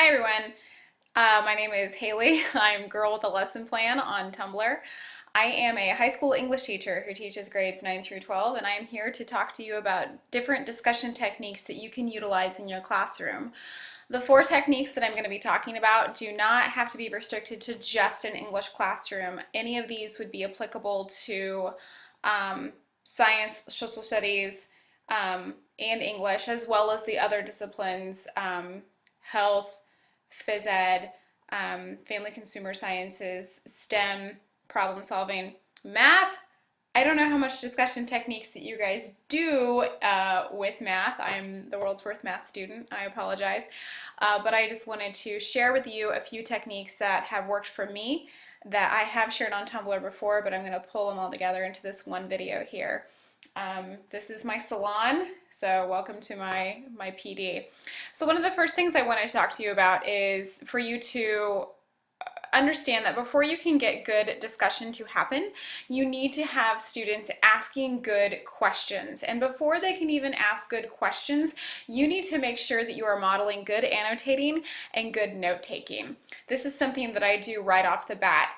Hi everyone, my name is Haley. I'm Girl with a Lesson Plan on Tumblr. I am a high school English teacher who teaches grades 9 through 12, and I am here to talk to you about different discussion techniques that you can utilize in your classroom. The 4 techniques that I'm going to be talking about do not have to be restricted to just an English classroom. Any of these would be applicable to science, social studies, and English, as well as the other disciplines, health, phys ed, family consumer sciences, STEM, problem solving, math. I don't know how much discussion techniques that you guys do with math. I'm the world's worst math student. I apologize. But I just wanted to share with you a few techniques that have worked for me that I have shared on Tumblr before, but I'm going to pull them all together into this one video here. This is my salon, so welcome to my PD. So one of the first things I wanted to talk to you about is for you to understand that before you can get good discussion to happen, you need to have students asking good questions. And before they can even ask good questions, you need to make sure that you are modeling good annotating and good note-taking. This is something that I do right off the bat.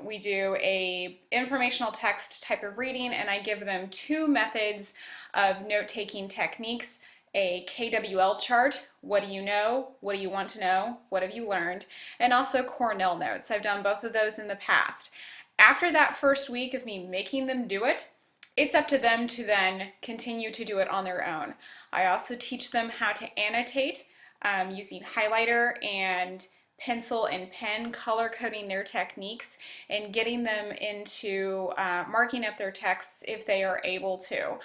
We do a informational text type of reading, and I give them 2 methods of note-taking techniques. A KWL chart, what do you know, what do you want to know, what have you learned, and also Cornell notes. I've done both of those in the past. After that first week of me making them do it, it's up to them to then continue to do it on their own. I also teach them how to annotate using highlighter and pencil and pen, color coding their techniques and getting them into marking up their texts if they are able to.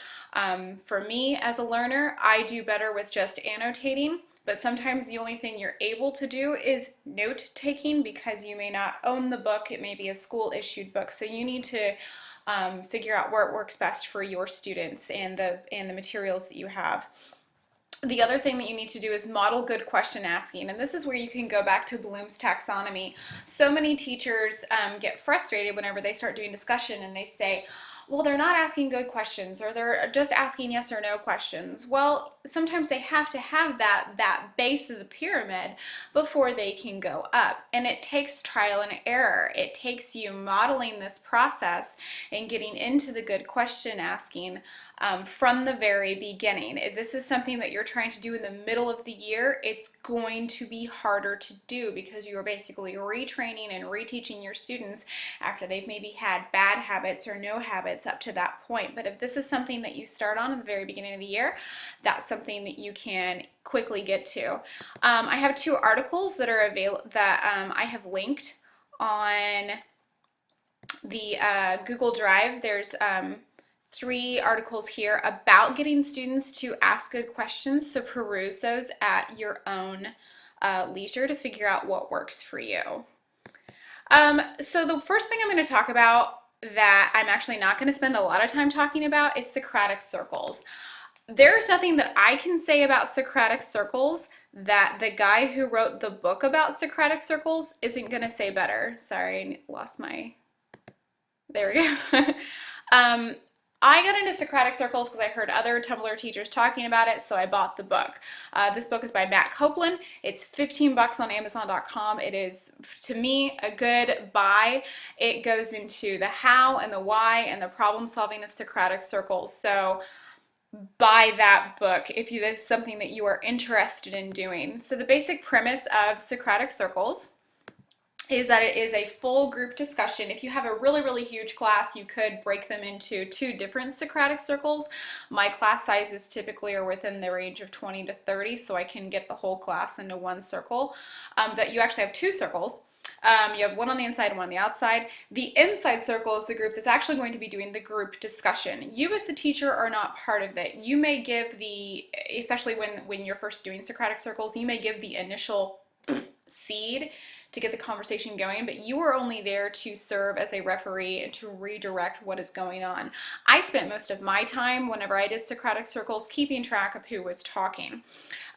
For me as a learner, I do better with just annotating, but sometimes the only thing you're able to do is note taking because you may not own the book. It may be a school issued book, so you need to figure out where it works best for your students and the materials that you have. The other thing that you need to do is model good question asking, and this is where you can go back to Bloom's taxonomy. So many teachers get frustrated whenever they start doing discussion and they say, well, they're not asking good questions, or they're just asking yes or no questions. Well, sometimes they have to have that base of the pyramid before they can go up, and it takes trial and error. It takes you modeling this process and getting into the good question asking from the very beginning. If this is something that you're trying to do in the middle of the year, it's going to be harder to do because you are basically retraining and reteaching your students after they've maybe had bad habits or no habits up to that point. But if this is something that you start on at the very beginning of the year, that's something that you can quickly get to. I have 2 articles that are available that I have linked on the Google Drive. There's 3 articles here about getting students to ask good questions, so peruse those at your own leisure to figure out what works for you. So the first thing I'm going to talk about that I'm actually not going to spend a lot of time talking about is Socratic Circles. There's nothing that I can say about Socratic Circles that the guy who wrote the book about Socratic Circles isn't going to say better. Sorry, I lost my... There we go. I got into Socratic Circles because I heard other Tumblr teachers talking about it, so I bought the book. This book is by Matt Copeland. It's $15 on Amazon.com. It is, to me, a good buy. It goes into the how and the why and the problem solving of Socratic Circles. So buy that book if this is something that you are interested in doing. So the basic premise of Socratic Circles is that it is a full group discussion. If you have a really huge class, you could break them into 2 different Socratic circles. My class sizes typically are within the range of 20 to 30, so I can get the whole class into one circle. That you actually have 2 circles. You have one on the inside and one on the outside. The inside circle is the group that's actually going to be doing the group discussion. You as the teacher are not part of it. You may give especially when you're first doing Socratic Circles, you may give the initial seed to get the conversation going, but you are only there to serve as a referee and to redirect what is going on. I spent most of my time, whenever I did Socratic Circles, keeping track of who was talking.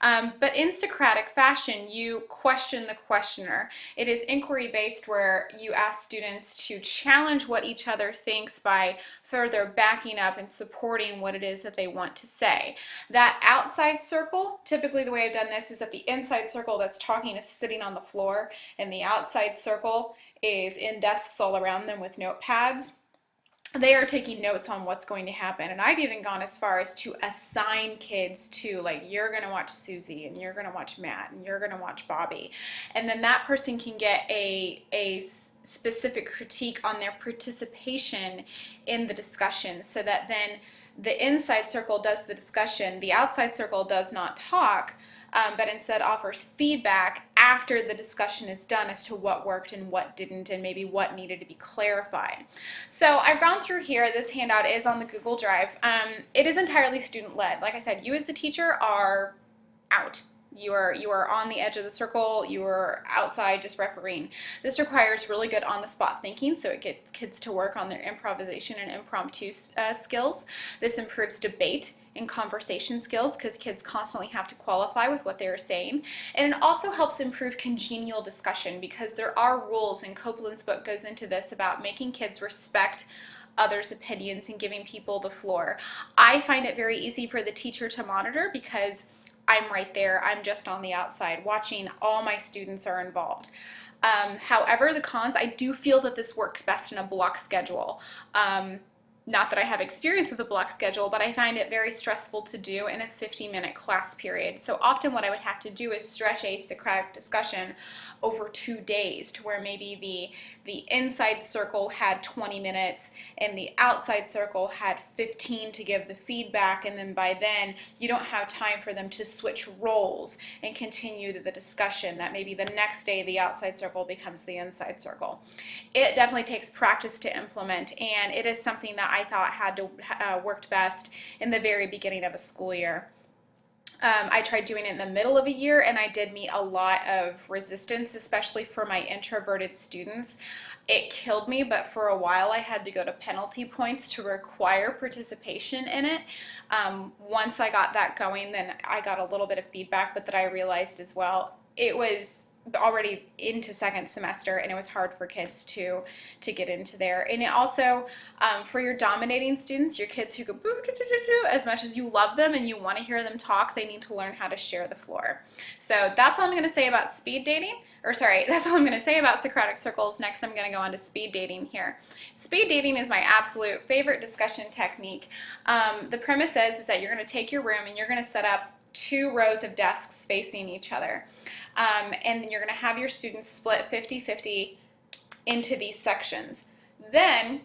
But in Socratic fashion, you question the questioner. It is inquiry based, where you ask students to challenge what each other thinks by further backing up and supporting what it is that they want to say. That outside circle, typically the way I've done this is that the inside circle that's talking is sitting on the floor, and the outside circle is in desks all around them with notepads. They are taking notes on what's going to happen. And I've even gone as far as to assign kids to, like, you're going to watch Susie, and you're going to watch Matt, and you're going to watch Bobby. And then that person can get a specific critique on their participation in the discussion, so that then the inside circle does the discussion, the outside circle does not talk, but instead offers feedback after the discussion is done as to what worked and what didn't, and maybe what needed to be clarified. So I've gone through here. This handout is on the Google Drive. It is entirely student-led. Like I said, you as the teacher are out. You are on the edge of the circle. You are outside just refereeing. This requires really good on-the-spot thinking, so it gets kids to work on their improvisation and impromptu skills. This improves debate and conversation skills, because kids constantly have to qualify with what they're saying. And it also helps improve congenial discussion, because there are rules, and Copeland's book goes into this, about making kids respect others' opinions and giving people the floor. I find it very easy for the teacher to monitor, because I'm right there. I'm just on the outside watching. All my students are involved. However, the cons, I do feel that this works best in a block schedule. Not that I have experience with a block schedule, but I find it very stressful to do in a 50-minute class period. So often what I would have to do is stretch a Socratic discussion over 2 days, to where maybe the inside circle had 20 minutes and the outside circle had 15 to give the feedback, and then by then you don't have time for them to switch roles and continue the discussion. That maybe the next day the outside circle becomes the inside circle. It definitely takes practice to implement, and it is something that I thought had to worked best in the very beginning of a school year. I tried doing it in the middle of a year, and I did meet a lot of resistance, especially for my introverted students. It killed me, but for a while I had to go to penalty points to require participation in it. Once I got that going, then I got a little bit of feedback, but that I realized as well, it was already into second semester, and it was hard for kids to get into there. And it also, for your dominating students, your kids who go boo, doo, doo, doo, doo, as much as you love them and you want to hear them talk, they need to learn how to share the floor. So that's all I'm going to say about speed dating, or sorry, that's all I'm going to say about Socratic Circles. Next I'm going to go on to speed dating here. Speed dating is my absolute favorite discussion technique. The premise is that you're going to take your room and you're going to set up 2 rows of desks facing each other. And you're going to have your students split 50-50 into these sections. Then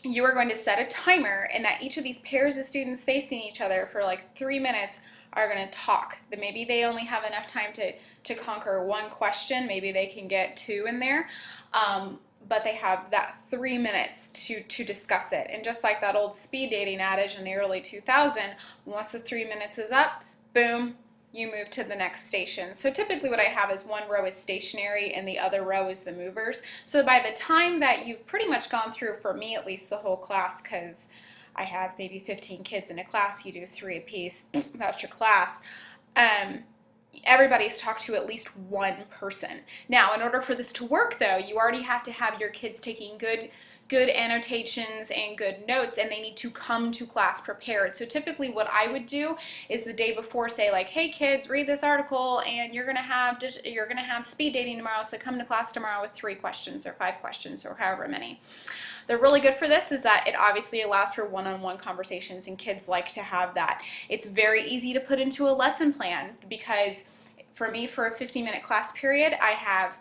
you are going to set a timer, and that each of these pairs of students facing each other for like 3 minutes are going to talk. That maybe they only have enough time to conquer 1 question. Maybe they can get 2 in there. But they have that 3 minutes to discuss it. And just like that old speed dating adage in the early 2000s, once the 3 minutes is up, boom, you move to the next station. So typically what I have is 1 row is stationary and the other row is the movers. So by the time that you've pretty much gone through, for me at least, the whole class, because I have maybe 15 kids in a class, you do 3 apiece, that's your class. Everybody's talked to at least 1 person. Now, in order for this to work though, you already have to have your kids taking good annotations and good notes, and they need to come to class prepared. So typically what I would do is the day before say like, hey kids, read this article, and you're gonna have speed dating tomorrow, so come to class tomorrow with 3 questions or 5 questions or however many. They're really good for this is that it obviously allows for one-on-one conversations, and kids like to have that. It's very easy to put into a lesson plan, because for me, for a 50-minute class period, I have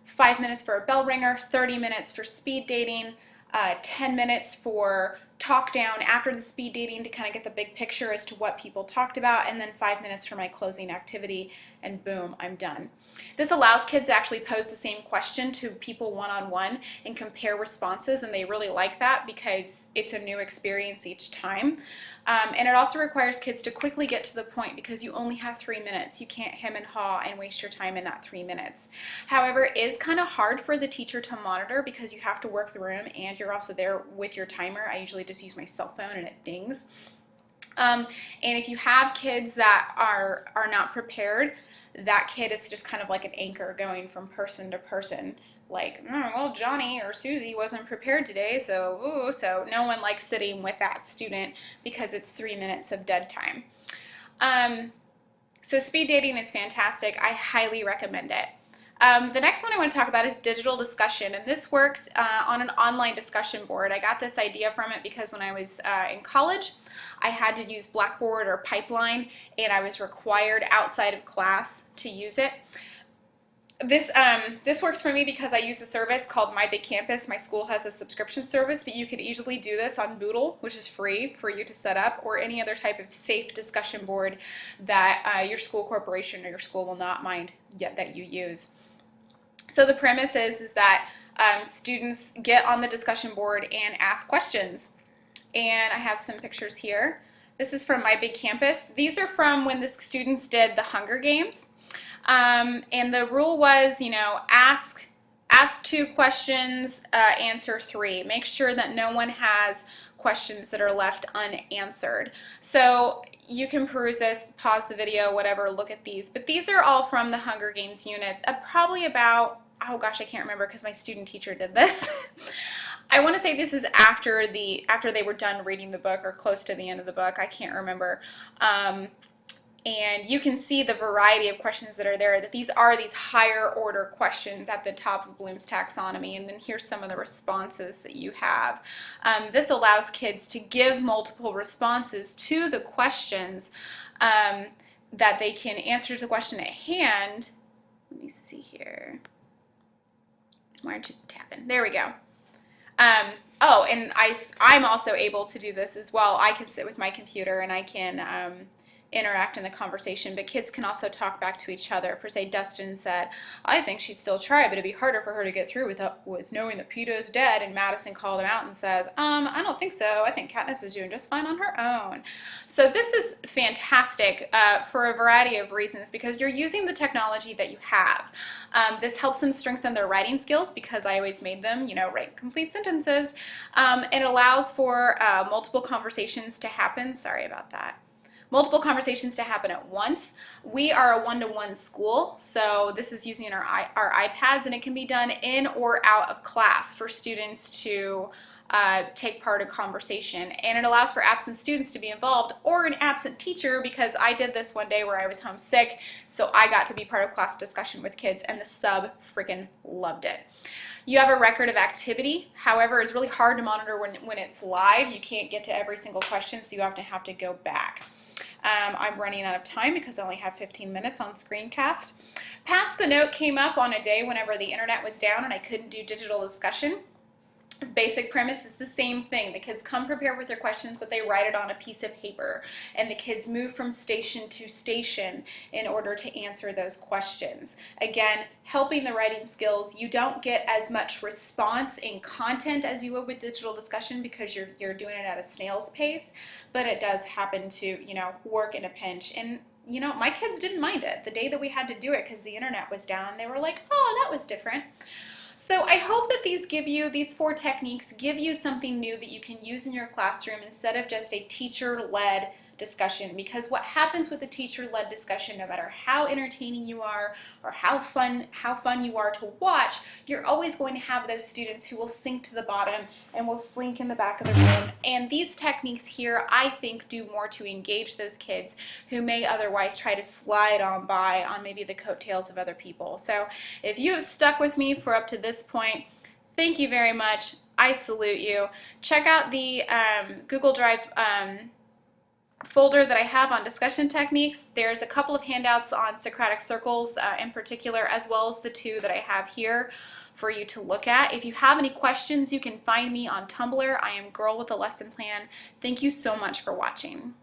5 minutes for a bell ringer, 30 minutes for speed dating, 10 minutes for talk down after the speed dating to kind of get the big picture as to what people talked about, and then 5 minutes for my closing activity, and boom, I'm done. This allows kids to actually pose the same question to people one-on-one and compare responses, and they really like that because it's a new experience each time. And it also requires kids to quickly get to the point, because you only have 3 minutes. You can't hem and haw and waste your time in that 3 minutes. However, it is kind of hard for the teacher to monitor, because you have to work the room and you're also there with your timer. I usually just use my cell phone and it dings. And if you have kids that are not prepared, that kid is just kind of like an anchor going from person to person. Like, oh, well, Johnny or Susie wasn't prepared today, so no one likes sitting with that student because it's 3 minutes of dead time. So speed dating is fantastic. I highly recommend it. The next one I want to talk about is digital discussion, and this works on an online discussion board. I got this idea from it because when I was in college, I had to use Blackboard or Pipeline, and I was required outside of class to use it. This works for me because I use a service called My Big Campus. My school has a subscription service, but you could easily do this on Moodle, which is free for you to set up, or any other type of safe discussion board that your school corporation or your school will not mind yet that you use. So the premise is that students get on the discussion board and ask questions. And I have some pictures here. This is from My Big Campus. These are from when the students did the Hunger Games. And the rule was, ask 2 questions, answer 3. Make sure that no one has questions that are left unanswered. So you can peruse this, pause the video, whatever, look at these. But these are all from the Hunger Games units, probably about, oh gosh, I can't remember because my student teacher did this. I want to say this is after they were done reading the book or close to the end of the book. I can't remember. And you can see the variety of questions that are there, that these are these higher order questions at the top of Bloom's taxonomy, and then here's some of the responses that you have. This allows kids to give multiple responses to the questions that they can answer to the question at hand. Let me see here. Why aren't you tapping? There we go. Oh, and I'm also able to do this as well. I can sit with my computer and I can interact in the conversation, but kids can also talk back to each other. For say, Dustin said, I think she'd still try, but it'd be harder for her to get through with knowing that Peter is dead, and Madison called him out and says, I don't think so. I think Katniss is doing just fine on her own. So this is fantastic for a variety of reasons, because you're using the technology that you have. This helps them strengthen their writing skills, because I always made them, write complete sentences. It allows for multiple conversations to happen. Sorry about that. Multiple conversations to happen at once. We are a one-to-one school, so this is using our iPads, and it can be done in or out of class for students to take part in conversation. And it allows for absent students to be involved, or an absent teacher, because I did this one day where I was homesick, so I got to be part of class discussion with kids, and the sub freaking loved it. You have a record of activity. However, it's really hard to monitor when it's live. You can't get to every single question, so you have to go back. I'm running out of time because I only have 15 minutes on screencast. Pass the Note came up on a day whenever the internet was down and I couldn't do digital discussion. Basic premise is the same thing. The kids come prepared with their questions, but they write it on a piece of paper, and the kids move from station to station in order to answer those questions. Again, helping the writing skills. You don't get as much response in content as you would with digital discussion because you're doing it at a snail's pace, but it does happen to, work in a pinch. And my kids didn't mind it the day that we had to do it because the internet was down. They were like, oh, that was different. So I hope that these 4 techniques give you something new that you can use in your classroom instead of just a teacher-led discussion, because what happens with a teacher-led discussion, no matter how entertaining you are or how fun you are to watch, you're always going to have those students who will sink to the bottom and will slink in the back of the room. And these techniques here, I think, do more to engage those kids who may otherwise try to slide on by on maybe the coattails of other people. So if you have stuck with me for up to this point, thank you very much. I salute you. Check out the Google Drive folder that I have on discussion techniques. There's a couple of handouts on Socratic Circles in particular, as well as the 2 that I have here for you to look at. If you have any questions, you can find me on Tumblr. I am Girl with a Lesson Plan. Thank you so much for watching.